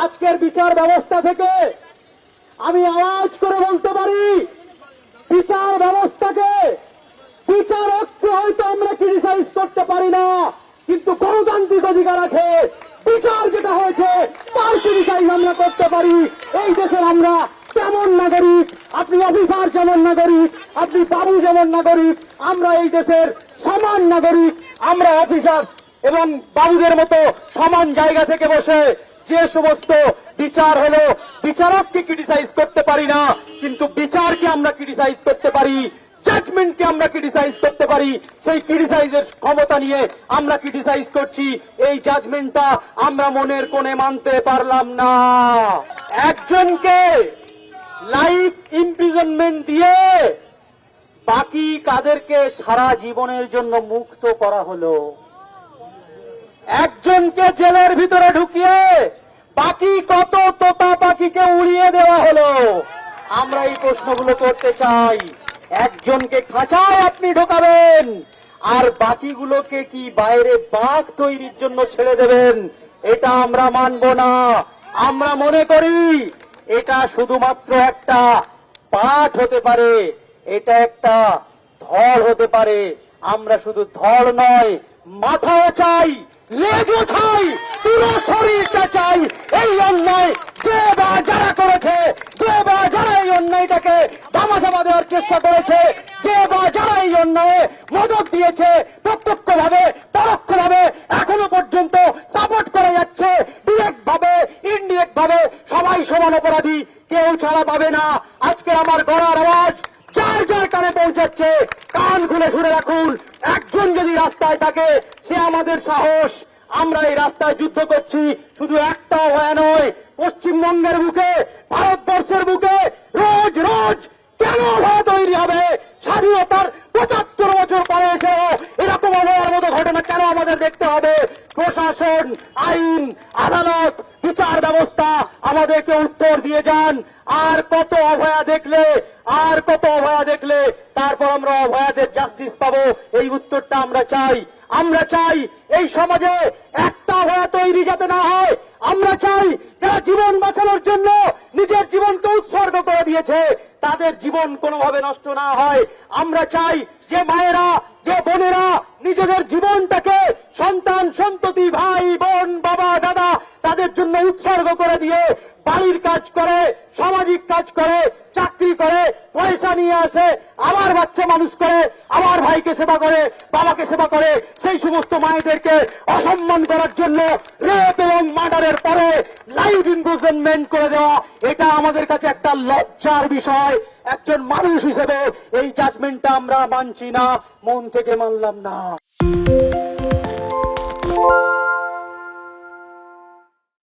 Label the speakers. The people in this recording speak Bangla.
Speaker 1: আজকের বিচার ব্যবস্থা থেকে আমি আওয়াজ করে বলতে পারি, বিচার ব্যবস্থাকে, বিচারককে হয়তো আমরা ক্রিটিসাইজ করতে পারি না, কিন্তু গণতান্ত্রিক অধিকার আছে। বিচার যেটা হয়েছে তার ক্রিটিসাইজ আমরা করতে পারি। এই দেশের আমরা তেমন নাগরিক, আপনি অফিসার যেমন নাগরিক, আপনি বাবু যেমন নাগরিক, আমরা এই দেশের সমান নাগরিক। আমরা অফিসার এবং বাবুদের মতো সমান জায়গা থেকে বসে যে সমস্ত বিচার হলো, বিচারককে ক্রিটিসাইজ করতে পারি না, কিন্তু বিচারকে আমরা ক্রিটিসাইজ করতে পারি, জাজমেন্টকে আমরা ক্রিটিসাইজ করতে পারি। সেই ক্রিটিসাইজের ক্ষমতা নিয়ে আমরা ক্রিটিসাইজ করছি। এই জাজমেন্টটা আমরা মনের কোণে মানতে পারলাম না। একজনকে লাইফ ইমপ্রিজনমেন্ট দিয়ে বাকি কাদেরকে সারা জীবনের জন্য মুক্ত করা হলো। একজনকে জেলের ভিতরে ঢুকিয়ে বাকি কত তোতা পাখিকে উড়িয়ে দেওয়া হলো। আমরা এই প্রশ্নগুলো করতে চাই। একজনকে খাঁচায় আপনি ঢোকাবেন আর বাকিগুলোকে কি বাইরে বাঘ তৈরির জন্য ছেড়ে দেবেন? এটা আমরা মানব না। আমরা মনে করি এটা শুধুমাত্র একটা পাঠ হতে পারে, এটা একটা ধড় হতে পারে। আমরা শুধু ধড় নয়, মাথাও চাই, লেজও চাই, পুরো শরীরটা চাই। এই অন্যায় যে বা যারা করেছে, যে বা যারা এই অন্যায়টাকে ধামাচাপা দেওয়ার চেষ্টা করেছে, যে বা যারা এই অন্যায়ে মদত দিয়েছে, প্রত্যক্ষ ভাবে পরোক্ষ ভাবে এখনো পর্যন্ত সাপোর্ট করে যাচ্ছে, ডিরেক্ট ভাবে ইনডিরেক্ট ভাবে সবাই সমান অপরাধী, কেউ ছাড়া পাবে না। আজকে আমার গলার আওয়াজ যার যার কানে পৌঁছাচ্ছে, কান খুলে শুনে রাখুন। একজন যদি রাস্তায় থাকে সে আমাদের সাহস। আমরা এই রাস্তায় যুদ্ধ করছি শুধু একটা ভয় নয়, পশ্চিমবঙ্গের বুকে, ভারতবর্ষের বুকে রোজ রোজ কেন ভয় তৈরি হবে? স্বাধীনতার ৭৫ বছর পরে এসেও এরকম অভয়ার মতো ঘটনা কেন আমাদের দেখতে হবে? প্রশাসন, আইন, আদালত, বিচার ব্যবস্থা আমাদেরকে উত্তর দিয়ে যান। আর কত অভয়া দেখলে, আর কত অভয়া দেখলে তারপর আমরা অভয়াদের জাস্টিস পাবো? এই উত্তরটা আমরা চাই। আমরা চাই এই সমাজে একটা অভয়া তৈরি যাতে না হয়। আমরা চাই যারা জীবন বাঁচানোর জন্য নিজের জীবনকে উৎসর্গ করে দিয়েছে তাদের জীবন কোনোভাবে নষ্ট না হয়। আমরা চাই যে মায়েরা, যে বোনেরা নিজেদের জীবনটাকে সন্তান সন্ততি, ভাই বোন, বাবা দাদা তাদের জন্য উৎসর্গ করে দিয়ে বাড়ির কাজ করে, সামাজিক কাজ করে, চাকরি করে, পয়সা নিয়ে আসে, আবার বাচ্চা মানুষ করে, আবার ভাইকে সেবা করে, বাবাকে সেবা করে, সেই সমস্ত মায়েদেরকে অসম্মান করার জন্য রেপ এবং মার্ডারের পরে লাইফ ইমপ্রিজনমেন্ট করে দেওয়া, এটা আমাদের কাছে একটা লজ্জার বিষয়। একজন মানুষ হিসেবে এই জাজমেন্টটা আমরা মানছি না, মন থেকে মানলাম না।